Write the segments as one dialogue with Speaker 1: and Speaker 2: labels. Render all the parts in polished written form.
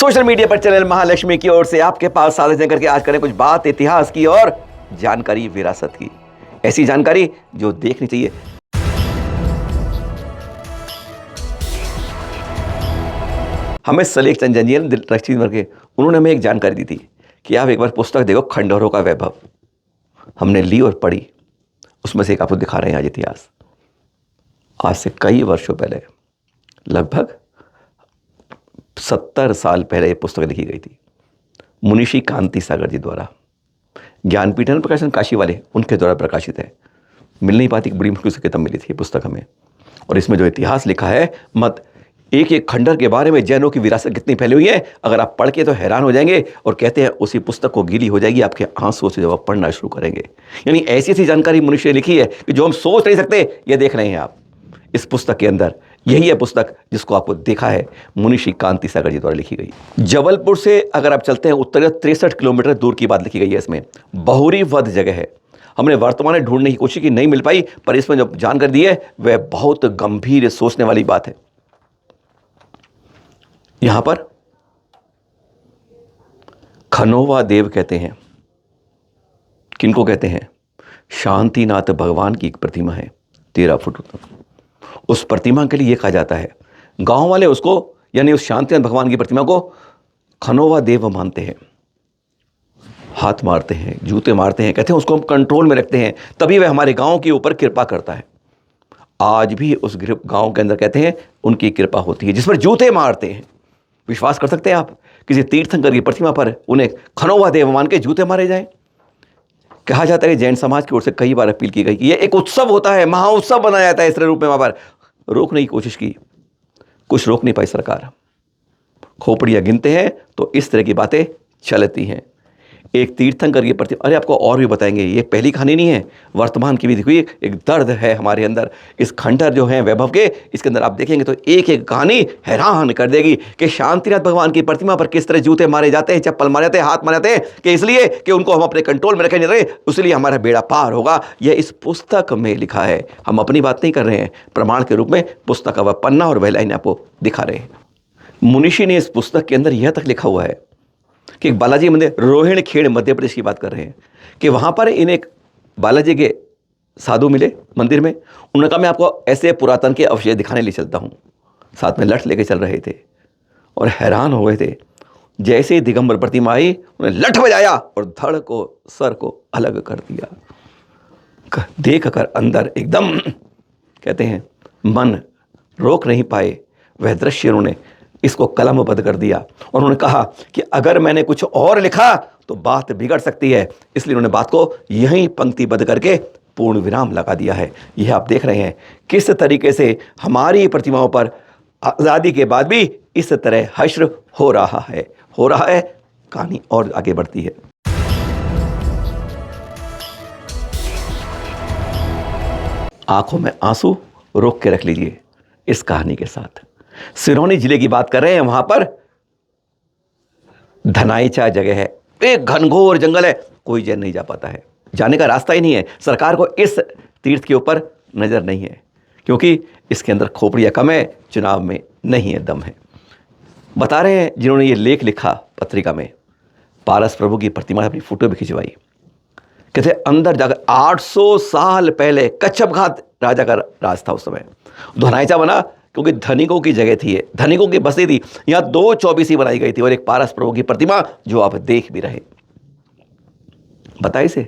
Speaker 1: Social media पर channel Mahalakshmi की ओर से आपके पास साझा करके आज करें कुछ बात इतिहास की और जानकारी विरासत की। ऐसी जानकारी जो देखनी चाहिए। हमें सलेख चंद जंजीर दिलरक्षी के उन्होंने हमें एक जानकारी दी थी कि आप एक बार पुस्तक देखो खंडहरों का वैभव। हमने ली और पढ़ी, उसमें से एक आपको दिखा रहे हैं आज इतिहास। आज से कई वर्षों पहले, लगभग 70 साल पहले ये पुस्तक लिखी गई थी मुनिषी कांति सागर जी द्वारा। ज्ञानपीठ प्रकाशन काशी वाले उनके द्वारा प्रकाशित है। मिल नहीं पाती, बड़ी मुश्किल से किताब मिली थी ये पुस्तक हमें। और इसमें जो इतिहास लिखा है, मत एक एक खंडर के बारे में जैनों की विरासत कितनी फैली हुई है, अगर आप पढ़ के तो हैरान हो जाएंगे। और कहते हैं उसी पुस्तक को गीली हो जाएगी आपके आंसुओं से जब आप पढ़ना शुरू करेंगे। यानी ऐसी ऐसी जानकारी मनुष्य ने लिखी है कि जो हम सोच नहीं सकते, ये देख रहे हैं आप इस पुस्तक के अंदर। यही है पुस्तक जिसको आपको देखा है, मुनिषी कांति सागर जी द्वारा लिखी गई। जबलपुर से अगर आप चलते हैं उत्तर 63 किलोमीटर दूर की बात लिखी गई है। इसमें बहुरी वध जगह है। हमने वर्तमान में ढूंढने की कोशिश की, नहीं मिल पाई, पर इसमें जो जानकारी दी है वह बहुत गंभीर सोचने वाली बात है। यहां पर खनोवा देव कहते हैं। किनको कहते हैं? शांतिनाथ भगवान की एक प्रतिमा है 13 फुट। उस प्रतिमा के लिए यह कहा जाता है, गांव वाले उसको यानी उस शांतिनाथ भगवान की प्रतिमा को खनोवा देव मानते हैं। हाथ मारते हैं, जूते मारते हैं, कहते हैं उसको हम कंट्रोल में रखते हैं, तभी वह हमारे गांव के ऊपर कृपा करता है। आज भी उस गांव के अंदर कहते हैं उनकी कृपा होती है, जिस पर जूते मारते हैं। विश्वास कर सकते हैं आप किसी तीर्थंकर की प्रतिमा पर उन्हें खनोवा देव मान के जूते मारे जाएं? कहा जाता है कि जैन समाज की ओर से कई बार अपील की गई कि यह एक उत्सव होता है, महाउत्सव बनाया जाता है इस रूप में। वहां पर रोकने की कोशिश की, कुछ रोक नहीं पाई सरकार। खोपड़ियां गिनते हैं तो इस तरह की बातें चलती हैं। एक तीर्थंकर की प्रतिमा, अरे आपको और भी बताएंगे, ये पहली कहानी नहीं है, वर्तमान की भी देखिए एक दर्द है हमारे अंदर। इस खंडहर जो है वैभव के, इसके अंदर आप देखेंगे तो एक एक कहानी हैरान कर देगी कि शांतिनाथ भगवान की प्रतिमा पर किस तरह जूते मारे जाते हैं, चप्पल मारे जाते हैं, हाथ मारे जाते हैं, कि इसलिए कि उनको हम अपने कंट्रोल में रखे नहीं रहे, इसलिए हमारा बेड़ा पार होगा। यह इस पुस्तक में लिखा है। हम अपनी बात नहीं कर रहे हैं, प्रमाण के रूप में पुस्तक का वह पन्ना और वह लाइन आपको दिखा रहे हैं। मुनिषी ने इस पुस्तक के अंदर यह तक लिखा हुआ है कि बालाजी मंदिर रोहिणी खेड़ मध्य प्रदेश की बात कर रहे हैं कि वहां पर इन एक बालाजी के साधु मिले मंदिर में। उन्होंने कहा मैं आपको ऐसे पुरातन के अवशेष दिखाने ले चलता हूं। साथ में लठ लेके चल रहे थे और हैरान हो गए थे। जैसे ही दिगंबर प्रतिमा आई, उन्हें लठ बजाया और धड़ को सर को अलग कर दिया। देख कर अंदर एकदम कहते हैं मन रोक नहीं पाए। वह दृश्य उन्होंने इसको कलमबद्ध कर दिया और उन्होंने कहा कि अगर मैंने कुछ और लिखा तो बात बिगड़ सकती है, इसलिए उन्होंने बात को यहीं पंक्तिबद्ध करके पूर्ण विराम लगा दिया है। यह आप देख रहे हैं किस तरीके से हमारी प्रतिमाओं पर आज़ादी के बाद भी इस तरह हश्र हो रहा है। कहानी और आगे बढ़ती है। आंखों में आंसू रोक के रख लीजिए इस कहानी के साथ। सिरोनी जिले की बात कर रहे हैं। वहां पर धनाईचा जगह है, एक घनघोर जंगल है, कोई जैन नहीं जा पाता है, जाने का रास्ता ही नहीं है। सरकार को इस तीर्थ के ऊपर नजर नहीं है क्योंकि इसके अंदर खोपड़ियां कम है, चुनाव में नहीं है दम है। बता रहे हैं जिन्होंने ये लेख लिखा पत्रिका में, पारस प्रभु की प्रतिमा अपनी फोटो भी खिंचवाई। कहते अंदर जाकर 800 साल पहले कच्छप घात राजा का राज था उस समय। धनाईचा बना क्योंकि धनिकों की जगह थी, धनिकों की बस्ती थी। यहां 2 चौबीसी बनाई गई थी और एक पारस प्रभु की प्रतिमा जो आप देख भी रहे। बताइए से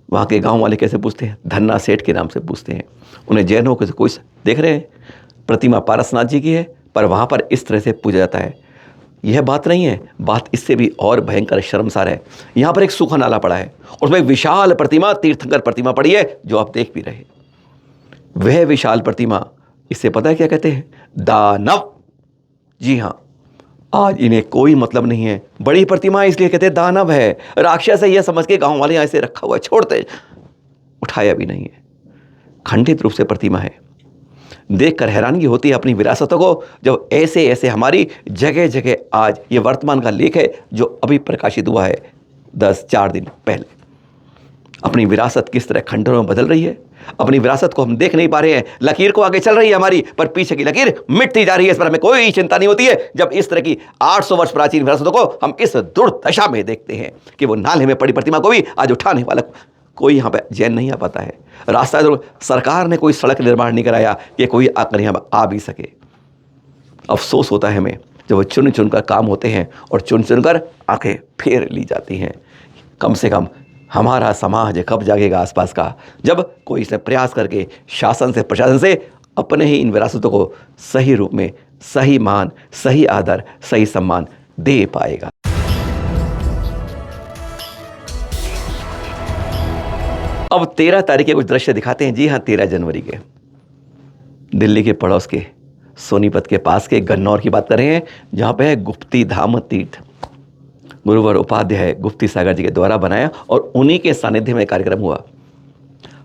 Speaker 1: वहां के गांव वाले कैसे पूछते हैं? धन्ना सेठ के नाम से पूछते हैं। उन्हें जैनों के कोई देख रहे हैं, प्रतिमा पारसनाथ जी की है, पर वहां पर इस तरह से पूजा जाता है। यह बात नहीं है, बात इससे भी और भयंकर शर्मसार है। यहां पर एक सूखा नाला पड़ा है, उसमें एक विशाल प्रतिमा, तीर्थंकर प्रतिमा पड़ी है जो आप देख भी रहे। वह विशाल प्रतिमा, इससे पता है क्या कहते हैं? दानव। जी हां, आज इन्हें कोई मतलब नहीं है। बड़ी प्रतिमा इसलिए कहते हैं दानव है, राक्षस है, यह समझ के गांव वाले ऐसे रखा हुआ है, छोड़ते, उठाया भी नहीं है। खंडित रूप से प्रतिमा है। देखकर हैरानगी होती है अपनी विरासतों को, जब ऐसे ऐसे हमारी जगह जगह आज ये वर्तमान का लेख है जो अभी प्रकाशित हुआ है 4 दिन पहले। अपनी विरासत किस तरह खंडरों में बदल रही है। अपनी विरासत को हम देख नहीं पा रहे हैं। लकीर को आगे चल रही है हमारी, पर पीछे की लकीर मिटती जा रही है। इस पर हमें कोई चिंता नहीं होती है जब इस तरह की 800 वर्ष प्राचीन विरासतों को हम इस दुर्दशा में देखते हैं कि वो नाले में पड़ी प्रतिमा को भी आज उठाने वाला कोई यहाँ पे चैन नहीं आ पाता है। रास्ता सरकार ने कोई सड़क निर्माण नहीं कराया कि कोई आकर यहाँ आ भी सके। अफसोस होता है हमें जब वो चुन चुन कर काम होते हैं और चुन चुन कर आंखें फेर ली जाती हैं। कम से कम हमारा समाज कब जागेगा आसपास का, जब कोई इसे प्रयास करके शासन से प्रशासन से अपने ही इन विरासतों को सही रूप में सही मान, सही आदर, सही सम्मान दे पाएगा। अब 13 तारीख के कुछ दृश्य दिखाते हैं। जी हाँ, 13 जनवरी के दिल्ली के पड़ोस के सोनीपत के पास के गन्नौर की बात कर रहे हैं, जहाँ पे है गुप्ती धाम तीर्थ। गुरुवर उपाध्याय गुप्ती सागर जी के द्वारा बनाया और उन्हीं के सानिध्य में कार्यक्रम हुआ।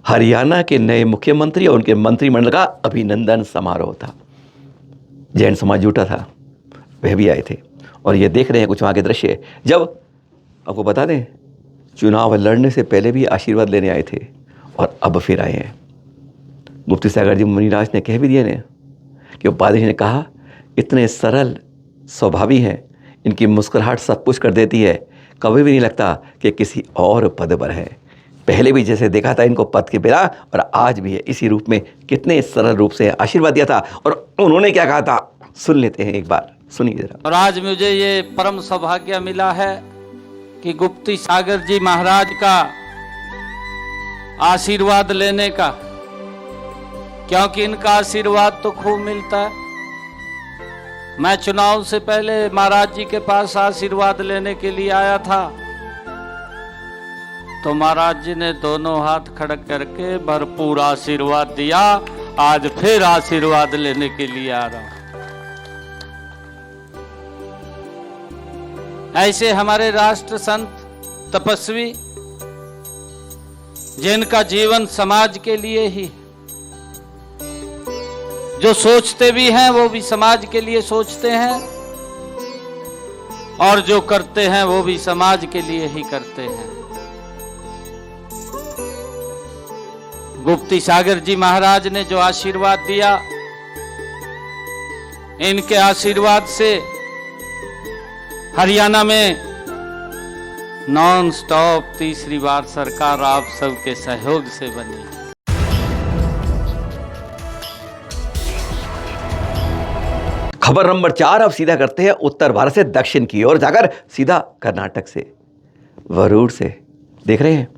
Speaker 1: हरियाणा के नए मुख्यमंत्री और उनके मंत्रिमंडल का अभिनंदन समारोह था। जैन समाज जुटा था, वह भी आए थे और ये देख रहे हैं कुछ वहाँ के दृश्य। जब आपको बता दें, चुनाव लड़ने से पहले भी आशीर्वाद लेने आए थे और अब फिर आए हैं। गुप्ती सागर जी मुनिराज ने कह भी दिया ने कि उपाध्याय जी ने कहा, इतने सरल स्वभावी हैं, इनकी मुस्कुराहट सब कुछ कर देती है, कभी भी नहीं लगता कि किसी और पद पर है। पहले भी जैसे देखा था इनको पद के बिना, और आज भी है इसी रूप में। कितने सरल रूप से आशीर्वाद दिया था और उन्होंने क्या कहा था, सुन लेते हैं एक बार, सुनिए जरा।
Speaker 2: और आज मुझे ये परम सौभाग्य मिला है कि गुप्ती सागर जी महाराज का आशीर्वाद लेने का, क्योंकि इनका आशीर्वाद तो खूब मिलता है। मैं चुनाव से पहले महाराज जी के पास आशीर्वाद लेने के लिए आया था, तो महाराज जी ने दोनों हाथ खड़े करके भरपूर आशीर्वाद दिया। आज फिर आशीर्वाद लेने के लिए आ रहा हूं। ऐसे हमारे राष्ट्र संत तपस्वी, जिनका जीवन समाज के लिए ही, जो सोचते भी हैं वो भी समाज के लिए सोचते हैं, और जो करते हैं वो भी समाज के लिए ही करते हैं। गुप्ती सागर जी महाराज ने जो आशीर्वाद दिया, इनके आशीर्वाद से हरियाणा में नॉन स्टॉप तीसरी बार सरकार आप सबके सहयोग से बनी।
Speaker 1: खबर नंबर 4 अब सीधा करते हैं उत्तर भारत से दक्षिण की ओर जाकर सीधा कर्नाटक से वरुड़ से। देख रहे हैं,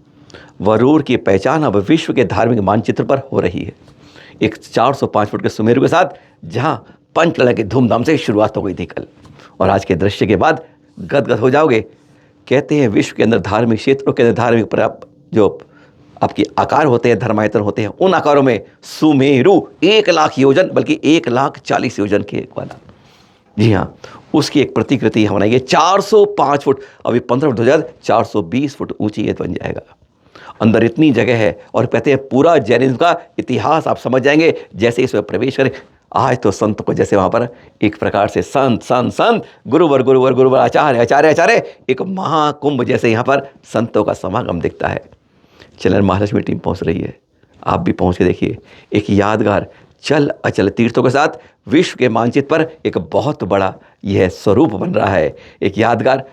Speaker 1: वरुड़ की पहचान अब विश्व के धार्मिक मानचित्र पर हो रही है। एक 405 फुट के सुमेरु के साथ जहां पंचकला की धूमधाम से शुरुआत हो गई थी कल, और आज के दृश्य के बाद गदगद हो जाओगे। कहते हैं विश्व के अंदर धार्मिक क्षेत्रों के अंदर धार्मिक जो आपके आकार होते हैं, धर्मायतन होते हैं, उन आकारों में सुमेरु 1 लाख योजन, बल्कि 1,40,000 योजन के वाला, जी हाँ, उसकी एक प्रतिकृति हम बनाएंगे। 405 फुट, अभी 15 फुट हो जाए, 420 फुट ऊंची ये बन जाएगा। अंदर इतनी जगह है और कहते हैं पूरा जैनिज्म का इतिहास आप समझ जाएंगे जैसे इसमें प्रवेश करें। आज तो संत को जैसे वहाँ पर एक प्रकार से संत संत संत, गुरुवर गुरुवर गुरुवर, आचार्य आचार्य आचार्य, एक महाकुंभ जैसे यहाँ पर संतों का समागम दिखता है। चलन महालक्ष्मी टीम पहुँच रही है, आप भी पहुँच के देखिए। एक यादगार चल अचल तीर्थों के साथ विश्व के मानचित्र पर एक बहुत बड़ा यह स्वरूप बन रहा है, एक यादगार।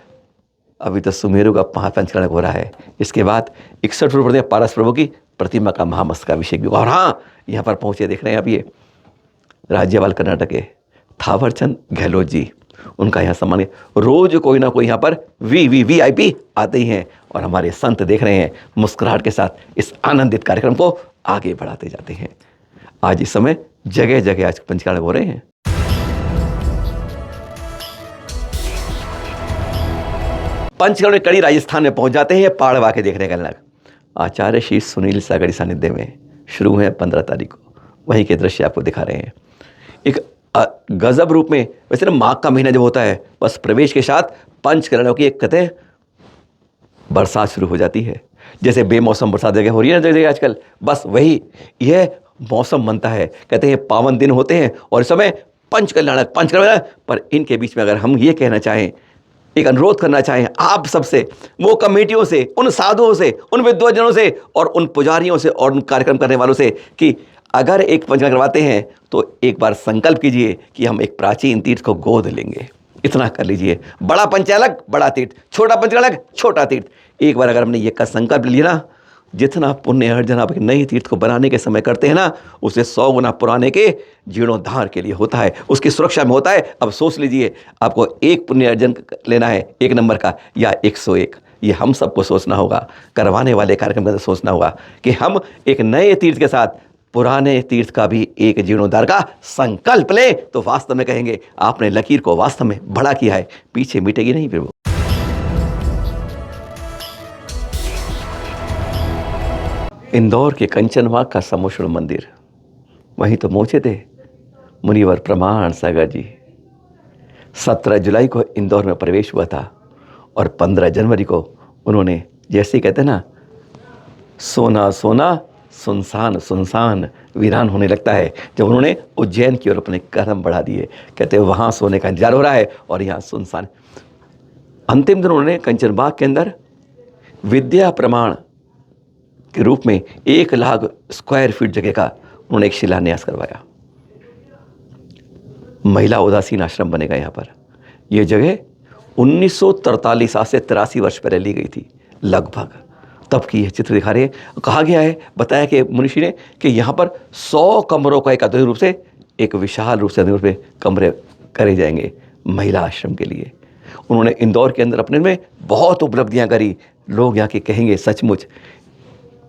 Speaker 1: अभी तो सुमेरु का पंचकरण हो रहा है, इसके बाद 61 फुट पर पारस प्रभु की प्रतिमा का महामस्तकाभिषेक भी। और हाँ, यहाँ पर पहुँचे देख रहे हैं आप, ये राज्यपाल कर्नाटक के थावरचंद गहलोत जी, उनका यहाँ सम्मान है। रोज कोई ना कोई यहाँ पर VIP आते ही हैं और हमारे संत देख रहे हैं मुस्कुराहट के साथ इस आनंदित कार्यक्रम को आगे बढ़ाते जाते हैं। आज इस समय जगह जगह आज पंचकरण हो रहे हैं। पंचकर्ण में कड़ी राजस्थान में पहुंच जाते हैं पहाड़ वाके देखने का लग। आचार्य श्री सुनील सागरी सानिध्य में शुरू है 15 तारीख को, वहीं के दृश्य आपको दिखा रहे हैं। एक गजब रूप में, वैसे ना माघ का महीना जब होता है, बस प्रवेश के साथ पंचकर्णों की एक कतः बरसात शुरू हो जाती है। जैसे बेमौसम बरसात जगह हो रही है ना जगह आजकल, बस वही यह मौसम बनता है। कहते हैं पावन दिन होते हैं और इस समय पंचकल्याणक। पर इनके बीच में अगर हम ये कहना चाहें एक अनुरोध करना चाहें आप सबसे, वो कमेटियों से, उन साधुओं से, उन विद्वजनों से और उन पुजारियों से और उन कार्यक्रम करने वालों से कि अगर एक पंचकर्म करवाते हैं तो एक बार संकल्प कीजिए कि हम एक प्राचीन तीर्थ को गोद लेंगे। इतना कर लीजिए। बड़ा पंचालक बड़ा तीर्थ, छोटा पंचालक छोटा तीर्थ। एक बार अगर हमने ये का संकल्प लिया ना, जितना पुण्य अर्जन आप एक नए तीर्थ को बनाने के समय करते हैं ना, उसे 100 गुना पुराने के जीर्णोद्धार के लिए होता है, उसकी सुरक्षा में होता है। अब सोच लीजिए आपको एक पुण्य अर्जन लेना है 1 नंबर का या 101। ये हम सबको सोचना होगा, करवाने वाले कार्यक्रम का सोचना होगा कि हम एक नए तीर्थ के साथ पुराने तीर्थ का भी एक जीर्णोद्धार का संकल्प लें, तो वास्तव में कहेंगे आपने लकीर को वास्तव में बड़ा किया है, पीछे मिटेगी नहीं फिर वो। इंदौर के कंचनबाग का समुष्ण मंदिर, वहीं तो पहुंचे थे मुनिवर प्रमाण सागर जी। 17 जुलाई को इंदौर में प्रवेश हुआ था और 15 जनवरी को उन्होंने, जैसे कहते हैं ना, सोना सोना सुनसान सुनसान वीरान होने लगता है, जब उन्होंने उज्जैन की ओर अपने कदम बढ़ा दिए। कहते हैं वहाँ सोने का इंतजार हो रहा है और यहाँ सुनसान। अंतिम दिन उन्होंने कंचनबाग के अंदर विद्या प्रमाण के रूप में 1 लाख स्क्वायर फीट जगह का उन्होंने एक शिलान्यास करवाया। महिला उदासीन आश्रम बनेगा यहाँ पर। यह जगह 1943 आज से 83 वर्ष पहले ली गई थी लगभग, तब की यह चित्र दिखा रहे हैं। कहा गया है, बताया कि मनुष्य ने कि यहाँ पर 100 कमरों का एक आधुनिक रूप से, एक विशाल रूप से आधुनिक रूप में कमरे करे जाएंगे महिला आश्रम के लिए। उन्होंने इंदौर के अंदर अपने में बहुत उपलब्धियां करी। लोग यहाँ के कहेंगे सचमुच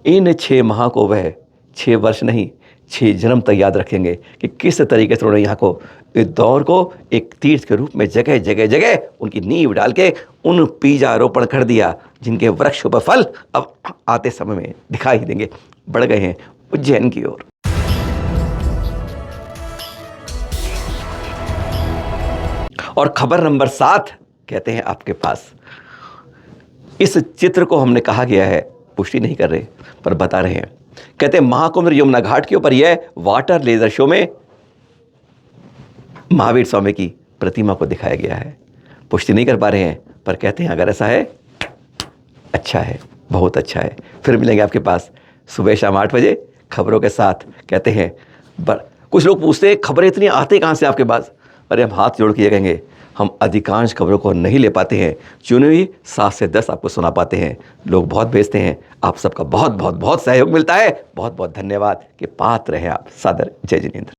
Speaker 1: इन 6 माह को वह 6 वर्ष नहीं 6 जन्म तक याद रखेंगे कि किस तरीके से उन्होंने यहाँ को, इंदौर को एक तीर्थ के रूप में जगह जगह जगह उनकी नींव डाल के उन बीजारोपण कर दिया, जिनके वृक्ष व फल अब आते समय में दिखाई देंगे। बढ़ गए हैं उज्जैन की ओर। और खबर नंबर 7 कहते हैं आपके पास, इस चित्र को हमने कहा गया है, पुष्टि नहीं कर रहे पर बता रहे हैं। कहते हैं महाकुंभ यमुना घाट के ऊपर यह वाटर लेजर शो में महावीर स्वामी की प्रतिमा को दिखाया गया है। पुष्टि नहीं कर पा रहे हैं पर कहते हैं अगर ऐसा है, अच्छा है, बहुत अच्छा है। फिर मिलेंगे आपके पास सुबह शाम 8 बजे खबरों के साथ। कहते हैं कुछ लोग पूछते हैं खबरें इतनी आती कहाँ से आपके पास? अरे हम हाथ जोड़ के कहेंगे हम अधिकांश खबरों को नहीं ले पाते हैं, चुनी हुई 7 से 10 आपको सुना पाते हैं। लोग बहुत भेजते हैं, आप सबका बहुत बहुत बहुत सहयोग मिलता है। बहुत बहुत धन्यवाद के पात्र हैं आप। सादर जय जिनेंद्र।